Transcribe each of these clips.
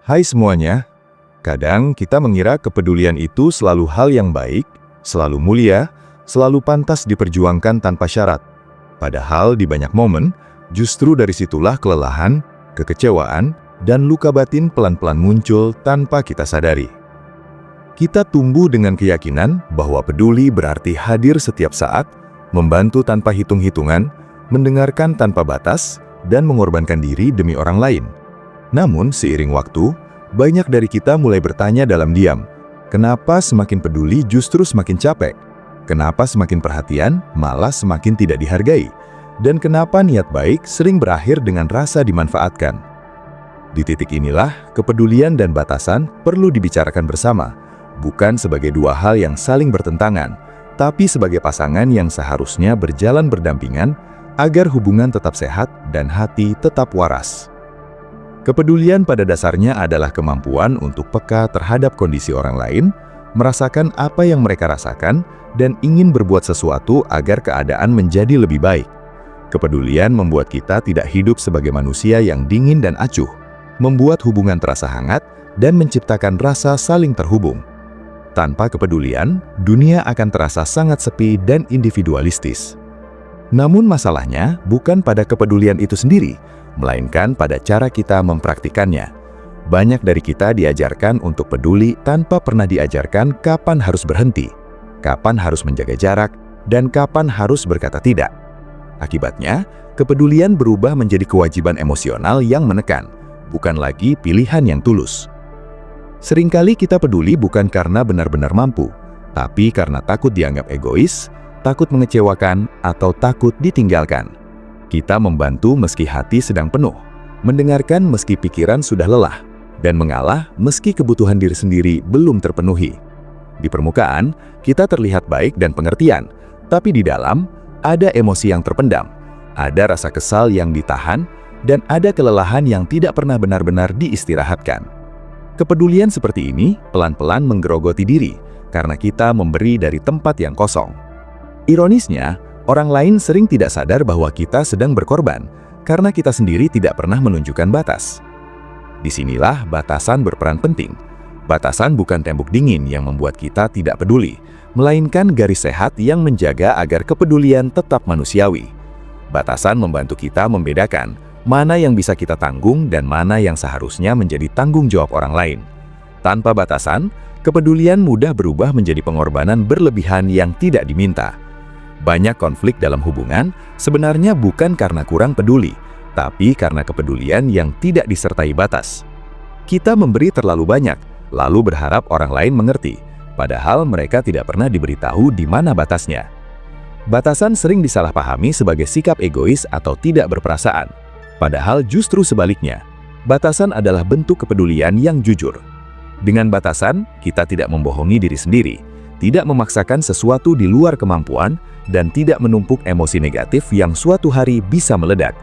Hai semuanya, kadang kita mengira kepedulian itu selalu hal yang baik, selalu mulia, selalu pantas diperjuangkan tanpa syarat. Padahal di banyak momen, justru dari situlah kelelahan, kekecewaan, dan luka batin pelan-pelan muncul tanpa kita sadari. Kita tumbuh dengan keyakinan bahwa peduli berarti hadir setiap saat, membantu tanpa hitung-hitungan, mendengarkan tanpa batas, dan mengorbankan diri demi orang lain. Namun, seiring waktu, banyak dari kita mulai bertanya dalam diam, kenapa semakin peduli justru semakin capek? Kenapa semakin perhatian malah semakin tidak dihargai? Dan kenapa niat baik sering berakhir dengan rasa dimanfaatkan? Di titik inilah, kepedulian dan batasan perlu dibicarakan bersama, bukan sebagai dua hal yang saling bertentangan, tapi sebagai pasangan yang seharusnya berjalan berdampingan agar hubungan tetap sehat dan hati tetap waras. Kepedulian pada dasarnya adalah kemampuan untuk peka terhadap kondisi orang lain, merasakan apa yang mereka rasakan, dan ingin berbuat sesuatu agar keadaan menjadi lebih baik. Kepedulian membuat kita tidak hidup sebagai manusia yang dingin dan acuh, membuat hubungan terasa hangat, dan menciptakan rasa saling terhubung. Tanpa kepedulian, dunia akan terasa sangat sepi dan individualistis. Namun masalahnya bukan pada kepedulian itu sendiri, melainkan pada cara kita mempraktikannya. Banyak dari kita diajarkan untuk peduli tanpa pernah diajarkan kapan harus berhenti, kapan harus menjaga jarak, dan kapan harus berkata tidak. Akibatnya, kepedulian berubah menjadi kewajiban emosional yang menekan, bukan lagi pilihan yang tulus. Seringkali kita peduli bukan karena benar-benar mampu, tapi karena takut dianggap egois, takut mengecewakan, atau takut ditinggalkan. Kita membantu meski hati sedang penuh, mendengarkan meski pikiran sudah lelah, dan mengalah meski kebutuhan diri sendiri belum terpenuhi. Di permukaan, kita terlihat baik dan pengertian, tapi di dalam ada emosi yang terpendam, ada rasa kesal yang ditahan, dan ada kelelahan yang tidak pernah benar-benar diistirahatkan. Kepedulian seperti ini pelan-pelan menggerogoti diri, karena kita memberi dari tempat yang kosong. Ironisnya, orang lain sering tidak sadar bahwa kita sedang berkorban, karena kita sendiri tidak pernah menunjukkan batas. Disinilah batasan berperan penting. Batasan bukan tembok dingin yang membuat kita tidak peduli, melainkan garis sehat yang menjaga agar kepedulian tetap manusiawi. Batasan membantu kita membedakan mana yang bisa kita tanggung dan mana yang seharusnya menjadi tanggung jawab orang lain. Tanpa batasan, kepedulian mudah berubah menjadi pengorbanan berlebihan yang tidak diminta. Banyak konflik dalam hubungan sebenarnya bukan karena kurang peduli, tapi karena kepedulian yang tidak disertai batas. Kita memberi terlalu banyak, lalu berharap orang lain mengerti, padahal mereka tidak pernah diberitahu di mana batasnya. Batasan sering disalahpahami sebagai sikap egois atau tidak berperasaan, padahal justru sebaliknya, batasan adalah bentuk kepedulian yang jujur. Dengan batasan, kita tidak membohongi diri sendiri, tidak memaksakan sesuatu di luar kemampuan, dan tidak menumpuk emosi negatif yang suatu hari bisa meledak.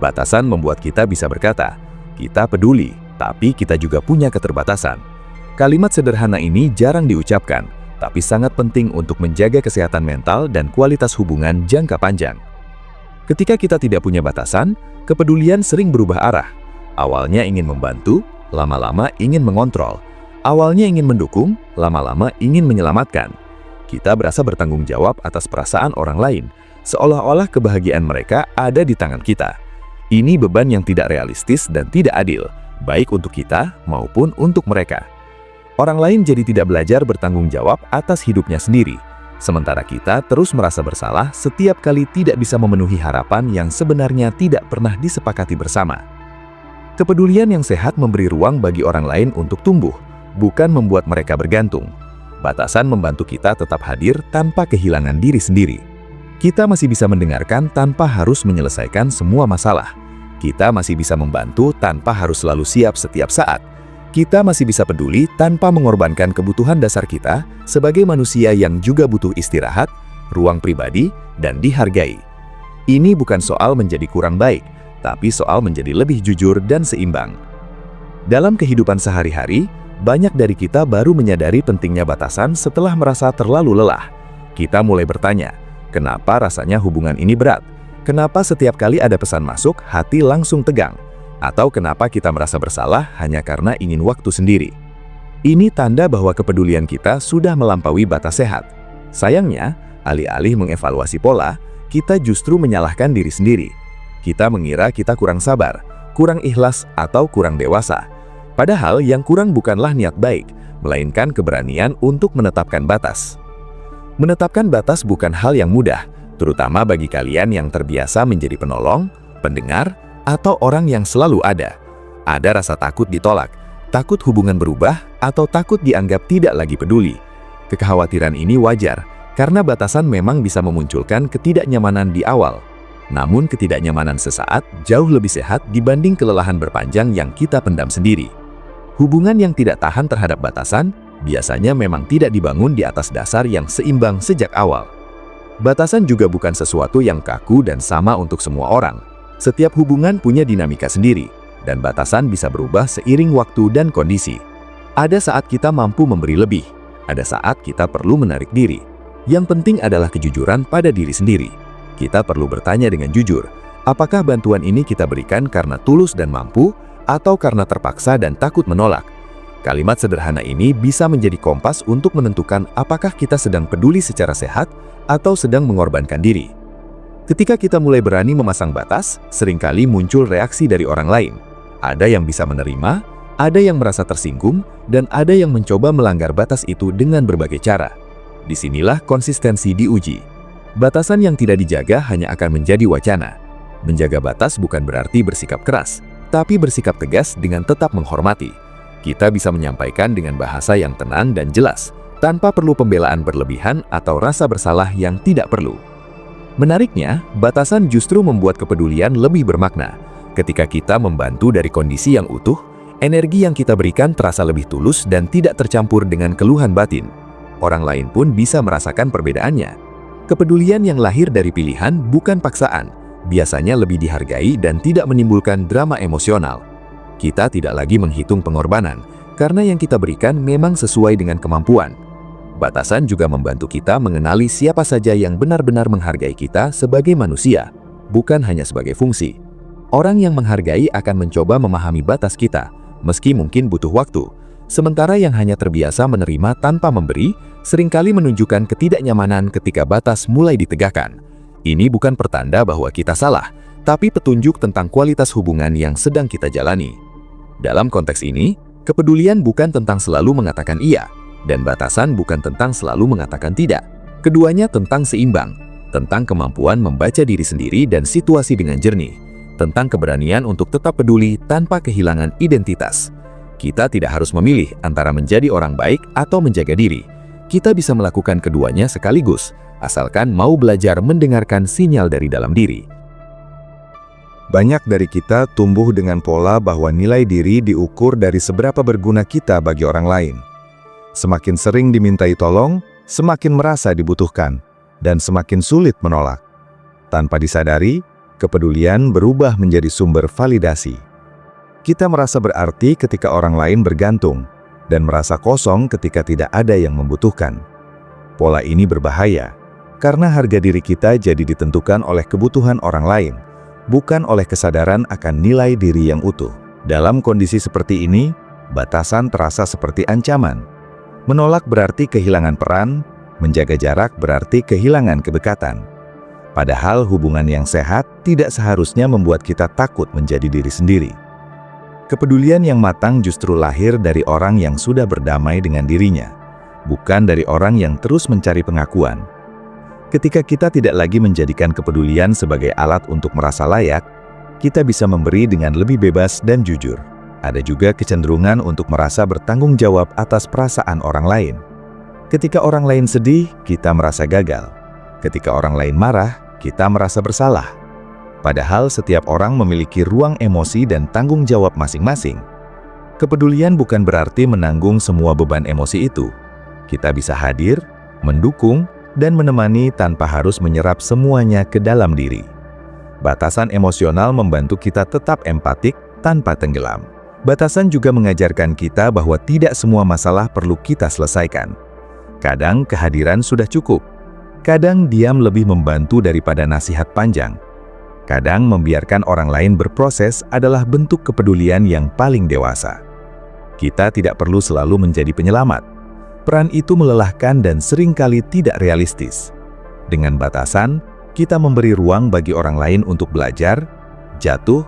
Batasan membuat kita bisa berkata, kita peduli, tapi kita juga punya keterbatasan. Kalimat sederhana ini jarang diucapkan, tapi sangat penting untuk menjaga kesehatan mental dan kualitas hubungan jangka panjang. Ketika kita tidak punya batasan, kepedulian sering berubah arah. Awalnya ingin membantu, lama-lama ingin mengontrol. Awalnya ingin mendukung, lama-lama ingin menyelamatkan. Kita berasa bertanggung jawab atas perasaan orang lain, seolah-olah kebahagiaan mereka ada di tangan kita. Ini beban yang tidak realistis dan tidak adil, baik untuk kita maupun untuk mereka. Orang lain jadi tidak belajar bertanggung jawab atas hidupnya sendiri, sementara kita terus merasa bersalah setiap kali tidak bisa memenuhi harapan yang sebenarnya tidak pernah disepakati bersama. Kepedulian yang sehat memberi ruang bagi orang lain untuk tumbuh, bukan membuat mereka bergantung. Batasan membantu kita tetap hadir tanpa kehilangan diri sendiri. Kita masih bisa mendengarkan tanpa harus menyelesaikan semua masalah. Kita masih bisa membantu tanpa harus selalu siap setiap saat. Kita masih bisa peduli tanpa mengorbankan kebutuhan dasar kita sebagai manusia yang juga butuh istirahat, ruang pribadi, dan dihargai. Ini bukan soal menjadi kurang baik, tapi soal menjadi lebih jujur dan seimbang. Dalam kehidupan sehari-hari, banyak dari kita baru menyadari pentingnya batasan setelah merasa terlalu lelah. Kita mulai bertanya, kenapa rasanya hubungan ini berat? Kenapa setiap kali ada pesan masuk, hati langsung tegang? Atau kenapa kita merasa bersalah hanya karena ingin waktu sendiri. Ini tanda bahwa kepedulian kita sudah melampaui batas sehat. Sayangnya, alih-alih mengevaluasi pola, kita justru menyalahkan diri sendiri. Kita mengira kita kurang sabar, kurang ikhlas, atau kurang dewasa. Padahal yang kurang bukanlah niat baik, melainkan keberanian untuk menetapkan batas. Menetapkan batas bukan hal yang mudah, terutama bagi kalian yang terbiasa menjadi penolong, pendengar, atau orang yang selalu ada. Ada rasa takut ditolak, takut hubungan berubah, atau takut dianggap tidak lagi peduli. Kekhawatiran ini wajar, karena batasan memang bisa memunculkan ketidaknyamanan di awal. Namun ketidaknyamanan sesaat jauh lebih sehat dibanding kelelahan berpanjang yang kita pendam sendiri. Hubungan yang tidak tahan terhadap batasan biasanya memang tidak dibangun di atas dasar yang seimbang sejak awal. Batasan juga bukan sesuatu yang kaku dan sama untuk semua orang. Setiap hubungan punya dinamika sendiri, dan batasan bisa berubah seiring waktu dan kondisi. Ada saat kita mampu memberi lebih, ada saat kita perlu menarik diri. Yang penting adalah kejujuran pada diri sendiri. Kita perlu bertanya dengan jujur, apakah bantuan ini kita berikan karena tulus dan mampu, atau karena terpaksa dan takut menolak? Kalimat sederhana ini bisa menjadi kompas untuk menentukan apakah kita sedang peduli secara sehat atau sedang mengorbankan diri. Ketika kita mulai berani memasang batas, seringkali muncul reaksi dari orang lain. Ada yang bisa menerima, ada yang merasa tersinggung, dan ada yang mencoba melanggar batas itu dengan berbagai cara. Disinilah konsistensi diuji. Batasan yang tidak dijaga hanya akan menjadi wacana. Menjaga batas bukan berarti bersikap keras, tapi bersikap tegas dengan tetap menghormati. Kita bisa menyampaikan dengan bahasa yang tenang dan jelas, tanpa perlu pembelaan berlebihan atau rasa bersalah yang tidak perlu. Menariknya, batasan justru membuat kepedulian lebih bermakna. Ketika kita membantu dari kondisi yang utuh, energi yang kita berikan terasa lebih tulus dan tidak tercampur dengan keluhan batin. Orang lain pun bisa merasakan perbedaannya. Kepedulian yang lahir dari pilihan bukan paksaan, biasanya lebih dihargai dan tidak menimbulkan drama emosional. Kita tidak lagi menghitung pengorbanan, karena yang kita berikan memang sesuai dengan kemampuan. Batasan juga membantu kita mengenali siapa saja yang benar-benar menghargai kita sebagai manusia, bukan hanya sebagai fungsi. Orang yang menghargai akan mencoba memahami batas kita, meski mungkin butuh waktu. Sementara yang hanya terbiasa menerima tanpa memberi, seringkali menunjukkan ketidaknyamanan ketika batas mulai ditegakkan. Ini bukan pertanda bahwa kita salah, tapi petunjuk tentang kualitas hubungan yang sedang kita jalani. Dalam konteks ini, kepedulian bukan tentang selalu mengatakan iya, dan batasan bukan tentang selalu mengatakan tidak. Keduanya tentang seimbang, tentang kemampuan membaca diri sendiri dan situasi dengan jernih, tentang keberanian untuk tetap peduli tanpa kehilangan identitas. Kita tidak harus memilih antara menjadi orang baik atau menjaga diri. Kita bisa melakukan keduanya sekaligus, asalkan mau belajar mendengarkan sinyal dari dalam diri. Banyak dari kita tumbuh dengan pola bahwa nilai diri diukur dari seberapa berguna kita bagi orang lain. Semakin sering dimintai tolong, semakin merasa dibutuhkan, dan semakin sulit menolak. Tanpa disadari, kepedulian berubah menjadi sumber validasi. Kita merasa berarti ketika orang lain bergantung, dan merasa kosong ketika tidak ada yang membutuhkan. Pola ini berbahaya, karena harga diri kita jadi ditentukan oleh kebutuhan orang lain, bukan oleh kesadaran akan nilai diri yang utuh. Dalam kondisi seperti ini, batasan terasa seperti ancaman. Menolak berarti kehilangan peran, menjaga jarak berarti kehilangan kedekatan. Padahal hubungan yang sehat tidak seharusnya membuat kita takut menjadi diri sendiri. Kepedulian yang matang justru lahir dari orang yang sudah berdamai dengan dirinya, bukan dari orang yang terus mencari pengakuan. Ketika kita tidak lagi menjadikan kepedulian sebagai alat untuk merasa layak, kita bisa memberi dengan lebih bebas dan jujur. Ada juga kecenderungan untuk merasa bertanggung jawab atas perasaan orang lain. Ketika orang lain sedih, kita merasa gagal. Ketika orang lain marah, kita merasa bersalah. Padahal setiap orang memiliki ruang emosi dan tanggung jawab masing-masing. Kepedulian bukan berarti menanggung semua beban emosi itu. Kita bisa hadir, mendukung, dan menemani tanpa harus menyerap semuanya ke dalam diri. Batasan emosional membantu kita tetap empatik tanpa tenggelam. Batasan juga mengajarkan kita bahwa tidak semua masalah perlu kita selesaikan. Kadang kehadiran sudah cukup. Kadang diam lebih membantu daripada nasihat panjang. Kadang membiarkan orang lain berproses adalah bentuk kepedulian yang paling dewasa. Kita tidak perlu selalu menjadi penyelamat. Peran itu melelahkan dan seringkali tidak realistis. Dengan batasan, kita memberi ruang bagi orang lain untuk belajar, jatuh,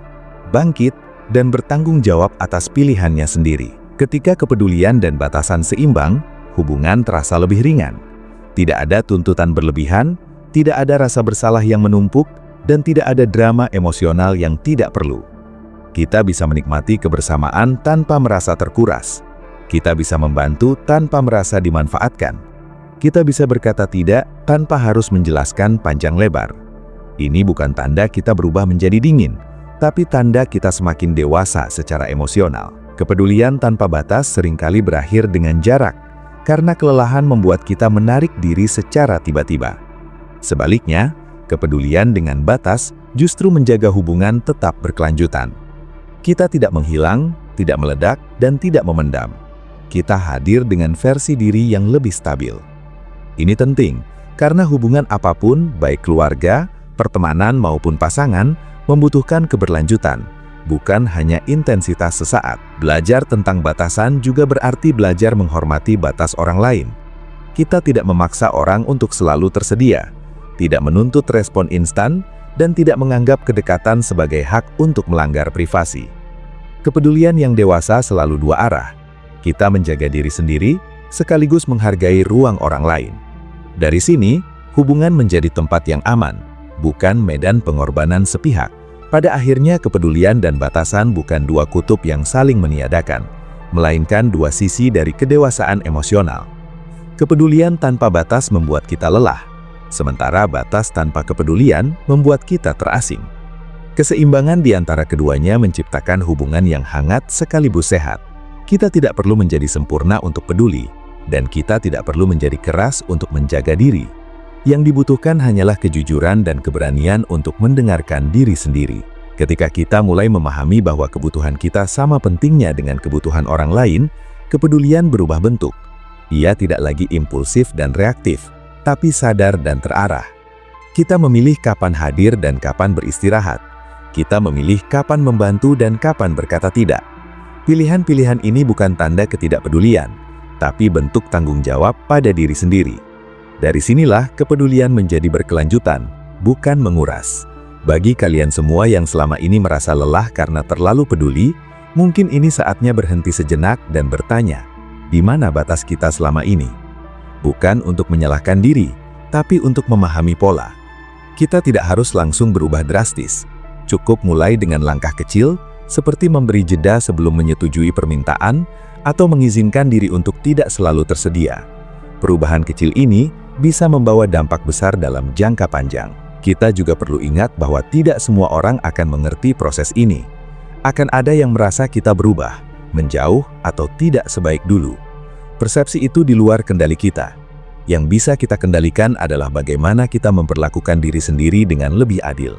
bangkit, dan bertanggung jawab atas pilihannya sendiri. Ketika kepedulian dan batasan seimbang, hubungan terasa lebih ringan. Tidak ada tuntutan berlebihan, tidak ada rasa bersalah yang menumpuk, dan tidak ada drama emosional yang tidak perlu. Kita bisa menikmati kebersamaan tanpa merasa terkuras. Kita bisa membantu tanpa merasa dimanfaatkan. Kita bisa berkata tidak tanpa harus menjelaskan panjang lebar. Ini bukan tanda kita berubah menjadi dingin, tapi tanda kita semakin dewasa secara emosional. Kepedulian tanpa batas seringkali berakhir dengan jarak, karena kelelahan membuat kita menarik diri secara tiba-tiba. Sebaliknya, kepedulian dengan batas justru menjaga hubungan tetap berkelanjutan. Kita tidak menghilang, tidak meledak, dan tidak memendam. Kita hadir dengan versi diri yang lebih stabil. Ini penting, karena hubungan apapun, baik keluarga, pertemanan maupun pasangan, membutuhkan keberlanjutan, bukan hanya intensitas sesaat. Belajar tentang batasan juga berarti belajar menghormati batas orang lain. Kita tidak memaksa orang untuk selalu tersedia, tidak menuntut respon instan, dan tidak menganggap kedekatan sebagai hak untuk melanggar privasi. Kepedulian yang dewasa selalu dua arah. Kita menjaga diri sendiri, sekaligus menghargai ruang orang lain. Dari sini, hubungan menjadi tempat yang aman, bukan medan pengorbanan sepihak. Pada akhirnya, kepedulian dan batasan bukan dua kutub yang saling meniadakan, melainkan dua sisi dari kedewasaan emosional. Kepedulian tanpa batas membuat kita lelah, sementara batas tanpa kepedulian membuat kita terasing. Keseimbangan di antara keduanya menciptakan hubungan yang hangat sekaligus sehat. Kita tidak perlu menjadi sempurna untuk peduli, dan kita tidak perlu menjadi keras untuk menjaga diri. Yang dibutuhkan hanyalah kejujuran dan keberanian untuk mendengarkan diri sendiri. Ketika kita mulai memahami bahwa kebutuhan kita sama pentingnya dengan kebutuhan orang lain, kepedulian berubah bentuk. Ia tidak lagi impulsif dan reaktif, tapi sadar dan terarah. Kita memilih kapan hadir dan kapan beristirahat. Kita memilih kapan membantu dan kapan berkata tidak. Pilihan-pilihan ini bukan tanda ketidakpedulian, tapi bentuk tanggung jawab pada diri sendiri. Dari sinilah kepedulian menjadi berkelanjutan, bukan menguras. Bagi kalian semua yang selama ini merasa lelah karena terlalu peduli, mungkin ini saatnya berhenti sejenak dan bertanya, di mana batas kita selama ini? Bukan untuk menyalahkan diri, tapi untuk memahami pola. Kita tidak harus langsung berubah drastis. Cukup mulai dengan langkah kecil, seperti memberi jeda sebelum menyetujui permintaan, atau mengizinkan diri untuk tidak selalu tersedia. Perubahan kecil ini bisa membawa dampak besar dalam jangka panjang. Kita juga perlu ingat bahwa tidak semua orang akan mengerti proses ini. Akan ada yang merasa kita berubah, menjauh, atau tidak sebaik dulu. Persepsi itu di luar kendali kita. Yang bisa kita kendalikan adalah bagaimana kita memperlakukan diri sendiri dengan lebih adil.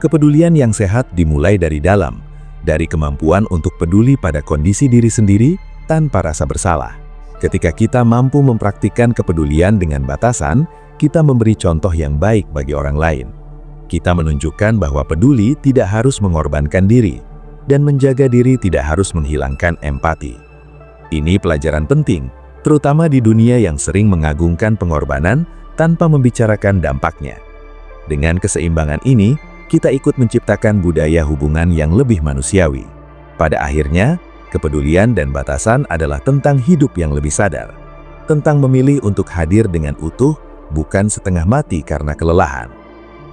Kepedulian yang sehat dimulai dari dalam, dari kemampuan untuk peduli pada kondisi diri sendiri tanpa rasa bersalah. Ketika kita mampu mempraktikkan kepedulian dengan batasan, kita memberi contoh yang baik bagi orang lain. Kita menunjukkan bahwa peduli tidak harus mengorbankan diri, dan menjaga diri tidak harus menghilangkan empati. Ini pelajaran penting, terutama di dunia yang sering mengagungkan pengorbanan tanpa membicarakan dampaknya. Dengan keseimbangan ini, kita ikut menciptakan budaya hubungan yang lebih manusiawi. Pada akhirnya, kepedulian dan batasan adalah tentang hidup yang lebih sadar. Tentang memilih untuk hadir dengan utuh, bukan setengah mati karena kelelahan.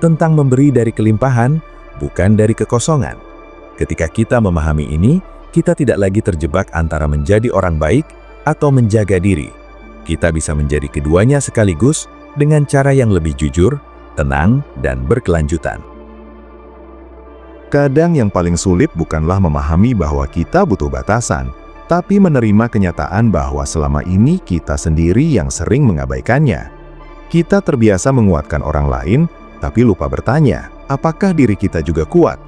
Tentang memberi dari kelimpahan, bukan dari kekosongan. Ketika kita memahami ini, kita tidak lagi terjebak antara menjadi orang baik atau menjaga diri. Kita bisa menjadi keduanya sekaligus dengan cara yang lebih jujur, tenang, dan berkelanjutan. Kadang yang paling sulit bukanlah memahami bahwa kita butuh batasan, tapi menerima kenyataan bahwa selama ini kita sendiri yang sering mengabaikannya. Kita terbiasa menguatkan orang lain, tapi lupa bertanya, apakah diri kita juga kuat?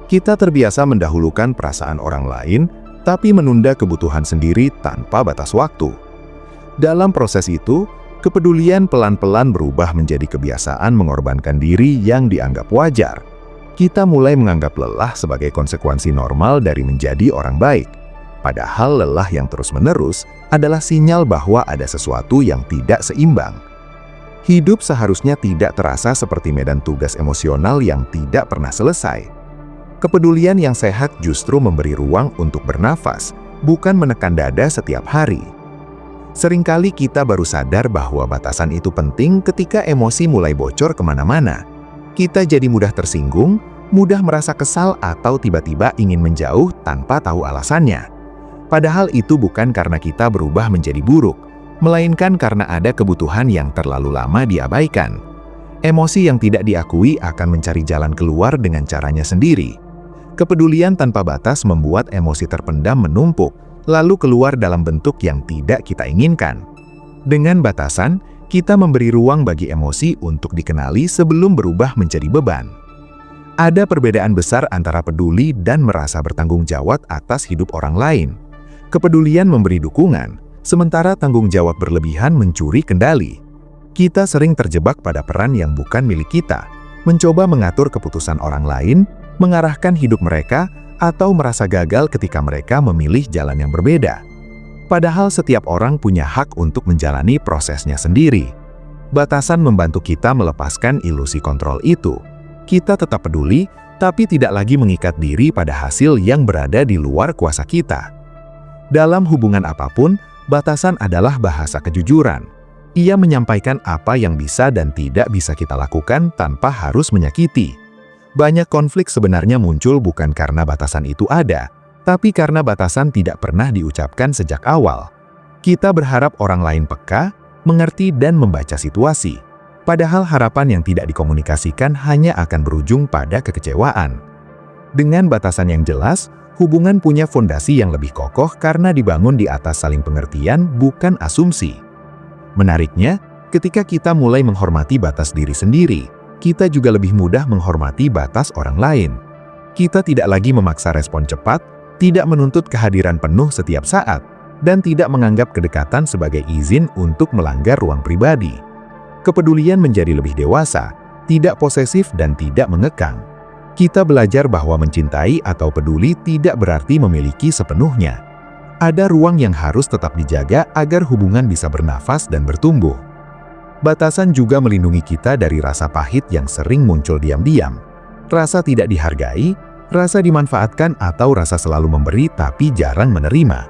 Kita terbiasa mendahulukan perasaan orang lain, tapi menunda kebutuhan sendiri tanpa batas waktu. Dalam proses itu, kepedulian pelan-pelan berubah menjadi kebiasaan mengorbankan diri yang dianggap wajar. Kita mulai menganggap lelah sebagai konsekuensi normal dari menjadi orang baik. Padahal lelah yang terus-menerus adalah sinyal bahwa ada sesuatu yang tidak seimbang. Hidup seharusnya tidak terasa seperti medan tugas emosional yang tidak pernah selesai. Kepedulian yang sehat justru memberi ruang untuk bernafas, bukan menekan dada setiap hari. Seringkali kita baru sadar bahwa batasan itu penting ketika emosi mulai bocor kemana-mana. Kita jadi mudah tersinggung, mudah merasa kesal atau tiba-tiba ingin menjauh tanpa tahu alasannya. Padahal itu bukan karena kita berubah menjadi buruk, melainkan karena ada kebutuhan yang terlalu lama diabaikan. Emosi yang tidak diakui akan mencari jalan keluar dengan caranya sendiri. Kepedulian tanpa batas membuat emosi terpendam menumpuk, lalu keluar dalam bentuk yang tidak kita inginkan. Dengan batasan, kita memberi ruang bagi emosi untuk dikenali sebelum berubah menjadi beban. Ada perbedaan besar antara peduli dan merasa bertanggung jawab atas hidup orang lain. Kepedulian memberi dukungan, sementara tanggung jawab berlebihan mencuri kendali. Kita sering terjebak pada peran yang bukan milik kita, mencoba mengatur keputusan orang lain, mengarahkan hidup mereka, atau merasa gagal ketika mereka memilih jalan yang berbeda. Padahal setiap orang punya hak untuk menjalani prosesnya sendiri. Batasan membantu kita melepaskan ilusi kontrol itu. Kita tetap peduli, tapi tidak lagi mengikat diri pada hasil yang berada di luar kuasa kita. Dalam hubungan apapun, batasan adalah bahasa kejujuran. Ia menyampaikan apa yang bisa dan tidak bisa kita lakukan tanpa harus menyakiti. Banyak konflik sebenarnya muncul bukan karena batasan itu ada, tapi karena batasan tidak pernah diucapkan sejak awal. Kita berharap orang lain peka, mengerti dan membaca situasi. Padahal harapan yang tidak dikomunikasikan hanya akan berujung pada kekecewaan. Dengan batasan yang jelas, hubungan punya fondasi yang lebih kokoh karena dibangun di atas saling pengertian, bukan asumsi. Menariknya, ketika kita mulai menghormati batas diri sendiri, kita juga lebih mudah menghormati batas orang lain. Kita tidak lagi memaksa respon cepat, tidak menuntut kehadiran penuh setiap saat, dan tidak menganggap kedekatan sebagai izin untuk melanggar ruang pribadi. Kepedulian menjadi lebih dewasa, tidak posesif dan tidak mengekang. Kita belajar bahwa mencintai atau peduli tidak berarti memiliki sepenuhnya. Ada ruang yang harus tetap dijaga agar hubungan bisa bernafas dan bertumbuh. Batasan juga melindungi kita dari rasa pahit yang sering muncul diam-diam. Rasa tidak dihargai, rasa dimanfaatkan atau rasa selalu memberi tapi jarang menerima.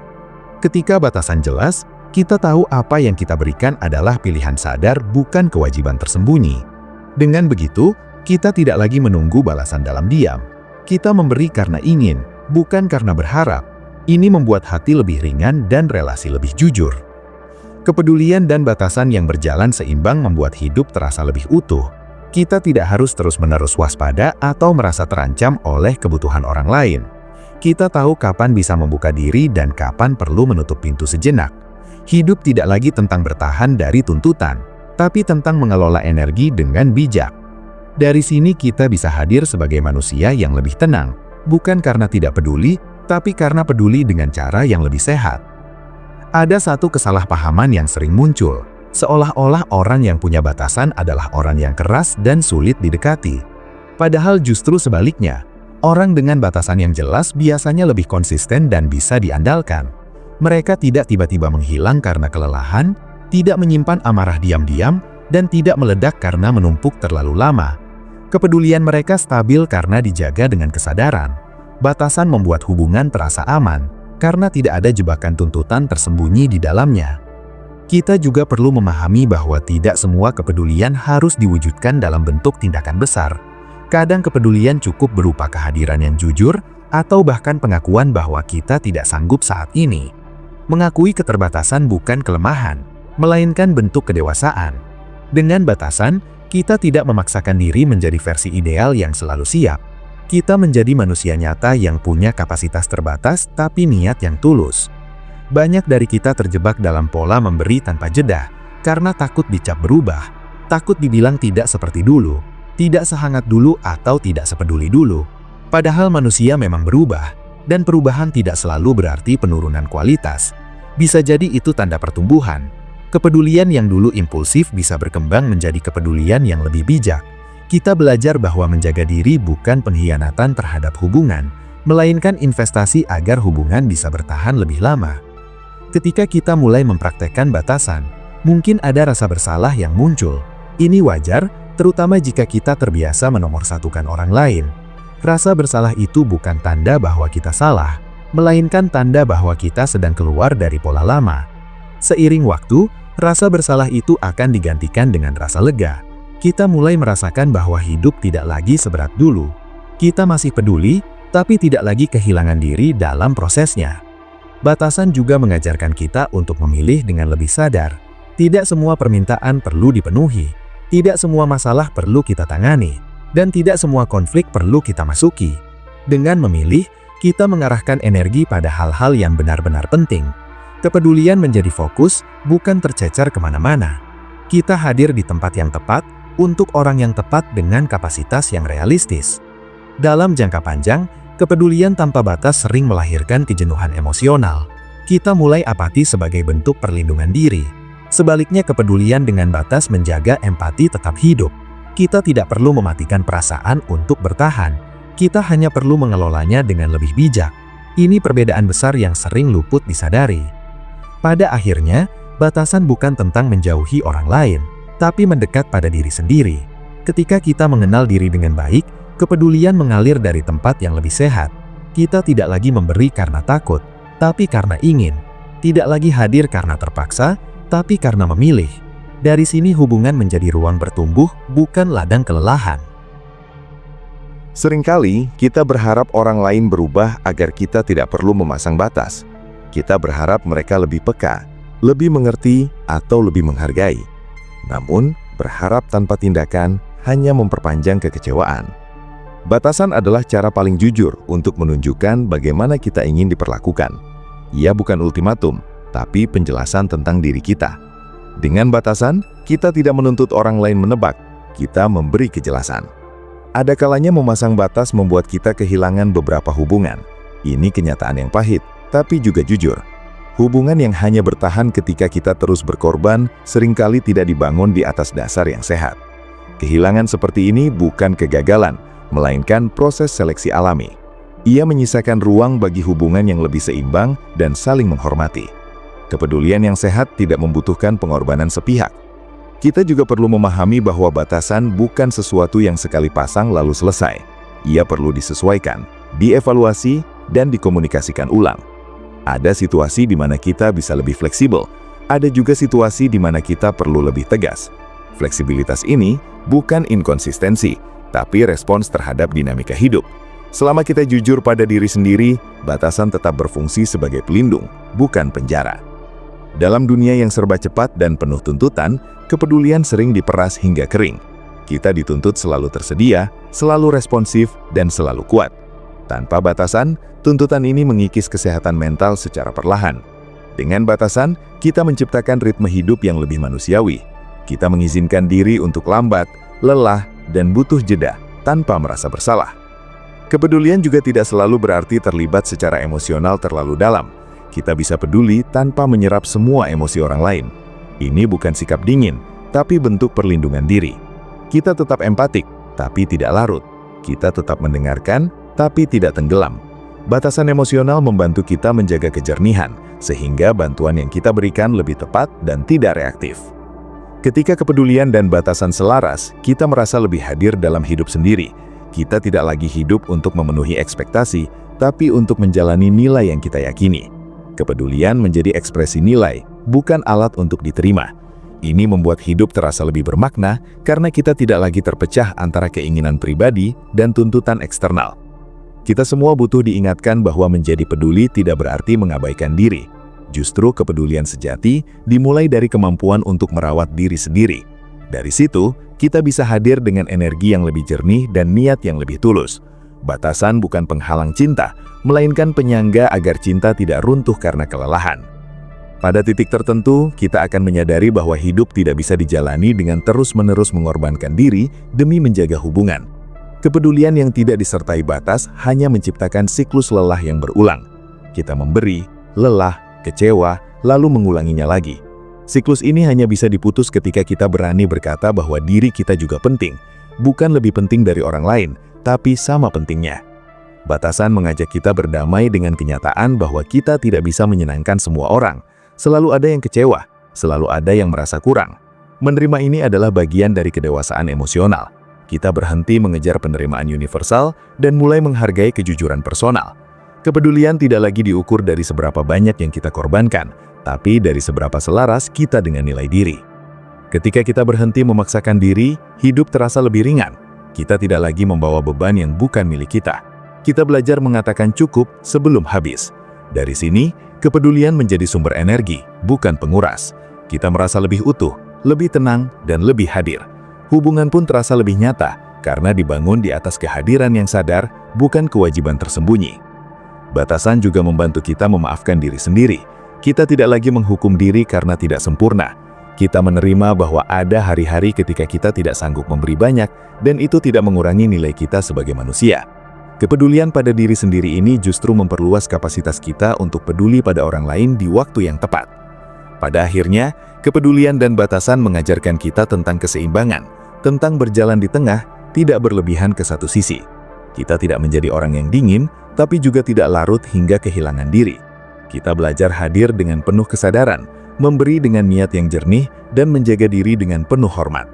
Ketika batasan jelas, kita tahu apa yang kita berikan adalah pilihan sadar, bukan kewajiban tersembunyi. Dengan begitu, kita tidak lagi menunggu balasan dalam diam. Kita memberi karena ingin, bukan karena berharap. Ini membuat hati lebih ringan dan relasi lebih jujur. Kepedulian dan batasan yang berjalan seimbang membuat hidup terasa lebih utuh. Kita tidak harus terus-menerus waspada atau merasa terancam oleh kebutuhan orang lain. Kita tahu kapan bisa membuka diri dan kapan perlu menutup pintu sejenak. Hidup tidak lagi tentang bertahan dari tuntutan, tapi tentang mengelola energi dengan bijak. Dari sini kita bisa hadir sebagai manusia yang lebih tenang, bukan karena tidak peduli, tapi karena peduli dengan cara yang lebih sehat. Ada satu kesalahpahaman yang sering muncul, seolah-olah orang yang punya batasan adalah orang yang keras dan sulit didekati. Padahal justru sebaliknya, orang dengan batasan yang jelas biasanya lebih konsisten dan bisa diandalkan. Mereka tidak tiba-tiba menghilang karena kelelahan, tidak menyimpan amarah diam-diam, dan tidak meledak karena menumpuk terlalu lama. Kepedulian mereka stabil karena dijaga dengan kesadaran. Batasan membuat hubungan terasa aman, karena tidak ada jebakan tuntutan tersembunyi di dalamnya. Kita juga perlu memahami bahwa tidak semua kepedulian harus diwujudkan dalam bentuk tindakan besar. Kadang kepedulian cukup berupa kehadiran yang jujur, atau bahkan pengakuan bahwa kita tidak sanggup saat ini. Mengakui keterbatasan bukan kelemahan, melainkan bentuk kedewasaan. Dengan batasan, kita tidak memaksakan diri menjadi versi ideal yang selalu siap. Kita menjadi manusia nyata yang punya kapasitas terbatas tapi niat yang tulus. Banyak dari kita terjebak dalam pola memberi tanpa jeda, karena takut dicap berubah, takut dibilang tidak seperti dulu, tidak sehangat dulu atau tidak sepeduli dulu. Padahal manusia memang berubah, dan perubahan tidak selalu berarti penurunan kualitas. Bisa jadi itu tanda pertumbuhan. Kepedulian yang dulu impulsif bisa berkembang menjadi kepedulian yang lebih bijak. Kita belajar bahwa menjaga diri bukan pengkhianatan terhadap hubungan, melainkan investasi agar hubungan bisa bertahan lebih lama. Ketika kita mulai mempraktekkan batasan, mungkin ada rasa bersalah yang muncul. Ini wajar, terutama jika kita terbiasa menomorsatukan orang lain. Rasa bersalah itu bukan tanda bahwa kita salah, melainkan tanda bahwa kita sedang keluar dari pola lama. Seiring waktu, rasa bersalah itu akan digantikan dengan rasa lega. Kita mulai merasakan bahwa hidup tidak lagi seberat dulu. Kita masih peduli, tapi tidak lagi kehilangan diri dalam prosesnya. Batasan juga mengajarkan kita untuk memilih dengan lebih sadar. Tidak semua permintaan perlu dipenuhi, tidak semua masalah perlu kita tangani, dan tidak semua konflik perlu kita masuki. Dengan memilih, kita mengarahkan energi pada hal-hal yang benar-benar penting. Kepedulian menjadi fokus, bukan tercecer kemana-mana. Kita hadir di tempat yang tepat, untuk orang yang tepat dengan kapasitas yang realistis. Dalam jangka panjang, kepedulian tanpa batas sering melahirkan kejenuhan emosional. Kita mulai apati sebagai bentuk perlindungan diri. Sebaliknya, kepedulian dengan batas menjaga empati tetap hidup. Kita tidak perlu mematikan perasaan untuk bertahan. Kita hanya perlu mengelolanya dengan lebih bijak. Ini perbedaan besar yang sering luput disadari. Pada akhirnya, batasan bukan tentang menjauhi orang lain, tapi mendekat pada diri sendiri. Ketika kita mengenal diri dengan baik, kepedulian mengalir dari tempat yang lebih sehat. Kita tidak lagi memberi karena takut, tapi karena ingin. Tidak lagi hadir karena terpaksa, tapi karena memilih. Dari sini hubungan menjadi ruang bertumbuh, bukan ladang kelelahan. Seringkali kita berharap orang lain berubah agar kita tidak perlu memasang batas. Kita berharap mereka lebih peka, lebih mengerti, atau lebih menghargai. Namun, berharap tanpa tindakan hanya memperpanjang kekecewaan. Batasan adalah cara paling jujur untuk menunjukkan bagaimana kita ingin diperlakukan. Ia bukan ultimatum, tapi penjelasan tentang diri kita. Dengan batasan, kita tidak menuntut orang lain menebak, kita memberi kejelasan. Ada kalanya memasang batas membuat kita kehilangan beberapa hubungan. Ini kenyataan yang pahit, tapi juga jujur. Hubungan yang hanya bertahan ketika kita terus berkorban seringkali tidak dibangun di atas dasar yang sehat. Kehilangan seperti ini bukan kegagalan, melainkan proses seleksi alami. Ia menyisakan ruang bagi hubungan yang lebih seimbang dan saling menghormati. Kepedulian yang sehat tidak membutuhkan pengorbanan sepihak. Kita juga perlu memahami bahwa batasan bukan sesuatu yang sekali pasang lalu selesai. Ia perlu disesuaikan, dievaluasi, dan dikomunikasikan ulang. Ada situasi di mana kita bisa lebih fleksibel, ada juga situasi di mana kita perlu lebih tegas. Fleksibilitas ini bukan inkonsistensi, tapi respons terhadap dinamika hidup. Selama kita jujur pada diri sendiri, batasan tetap berfungsi sebagai pelindung, bukan penjara. Dalam dunia yang serba cepat dan penuh tuntutan, kepedulian sering diperas hingga kering. Kita dituntut selalu tersedia, selalu responsif, dan selalu kuat. Tanpa batasan, tuntutan ini mengikis kesehatan mental secara perlahan. Dengan batasan, kita menciptakan ritme hidup yang lebih manusiawi. Kita mengizinkan diri untuk lambat, lelah, dan butuh jeda tanpa merasa bersalah. Kepedulian juga tidak selalu berarti terlibat secara emosional terlalu dalam. Kita bisa peduli tanpa menyerap semua emosi orang lain. Ini bukan sikap dingin, tapi bentuk perlindungan diri. Kita tetap empatik, tapi tidak larut. Kita tetap mendengarkan, tapi tidak tenggelam. Batasan emosional membantu kita menjaga kejernihan, sehingga bantuan yang kita berikan lebih tepat dan tidak reaktif. Ketika kepedulian dan batasan selaras, kita merasa lebih hadir dalam hidup sendiri. Kita tidak lagi hidup untuk memenuhi ekspektasi, tapi untuk menjalani nilai yang kita yakini. Kepedulian menjadi ekspresi nilai, bukan alat untuk diterima. Ini membuat hidup terasa lebih bermakna karena kita tidak lagi terpecah antara keinginan pribadi dan tuntutan eksternal. Kita semua butuh diingatkan bahwa menjadi peduli tidak berarti mengabaikan diri. Justru kepedulian sejati dimulai dari kemampuan untuk merawat diri sendiri. Dari situ, kita bisa hadir dengan energi yang lebih jernih dan niat yang lebih tulus. Batasan bukan penghalang cinta, melainkan penyangga agar cinta tidak runtuh karena kelelahan. Pada titik tertentu, kita akan menyadari bahwa hidup tidak bisa dijalani dengan terus-menerus mengorbankan diri demi menjaga hubungan. Kepedulian yang tidak disertai batas hanya menciptakan siklus lelah yang berulang. Kita memberi, lelah, kecewa, lalu mengulanginya lagi. Siklus ini hanya bisa diputus ketika kita berani berkata bahwa diri kita juga penting, bukan lebih penting dari orang lain, tapi sama pentingnya. Batasan mengajak kita berdamai dengan kenyataan bahwa kita tidak bisa menyenangkan semua orang. Selalu ada yang kecewa, selalu ada yang merasa kurang. Menerima ini adalah bagian dari kedewasaan emosional. Kita berhenti mengejar penerimaan universal dan mulai menghargai kejujuran personal. Kepedulian tidak lagi diukur dari seberapa banyak yang kita korbankan, tapi dari seberapa selaras kita dengan nilai diri. Ketika kita berhenti memaksakan diri, hidup terasa lebih ringan. Kita tidak lagi membawa beban yang bukan milik kita. Kita belajar mengatakan cukup sebelum habis. Dari sini, kepedulian menjadi sumber energi, bukan penguras. Kita merasa lebih utuh, lebih tenang, dan lebih hadir. Hubungan pun terasa lebih nyata, karena dibangun di atas kehadiran yang sadar, bukan kewajiban tersembunyi. Batasan juga membantu kita memaafkan diri sendiri. Kita tidak lagi menghukum diri karena tidak sempurna. Kita menerima bahwa ada hari-hari ketika kita tidak sanggup memberi banyak, dan itu tidak mengurangi nilai kita sebagai manusia. Kepedulian pada diri sendiri ini justru memperluas kapasitas kita untuk peduli pada orang lain di waktu yang tepat. Pada akhirnya, kepedulian dan batasan mengajarkan kita tentang keseimbangan, tentang berjalan di tengah, tidak berlebihan ke satu sisi. Kita tidak menjadi orang yang dingin, tapi juga tidak larut hingga kehilangan diri. Kita belajar hadir dengan penuh kesadaran, memberi dengan niat yang jernih, dan menjaga diri dengan penuh hormat.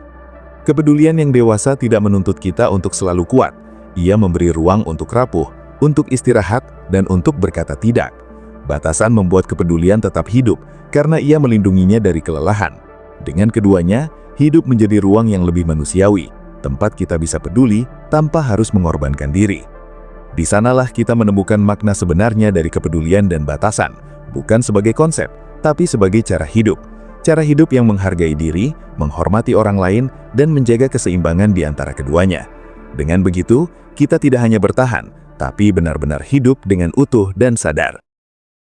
Kepedulian yang dewasa tidak menuntut kita untuk selalu kuat. Ia memberi ruang untuk rapuh, untuk istirahat, dan untuk berkata tidak. Batasan membuat kepedulian tetap hidup, karena ia melindunginya dari kelelahan. Dengan keduanya, hidup menjadi ruang yang lebih manusiawi, tempat kita bisa peduli tanpa harus mengorbankan diri. Di sanalah kita menemukan makna sebenarnya dari kepedulian dan batasan, bukan sebagai konsep, tapi sebagai cara hidup. Cara hidup yang menghargai diri, menghormati orang lain, dan menjaga keseimbangan di antara keduanya. Dengan begitu, kita tidak hanya bertahan, tapi benar-benar hidup dengan utuh dan sadar.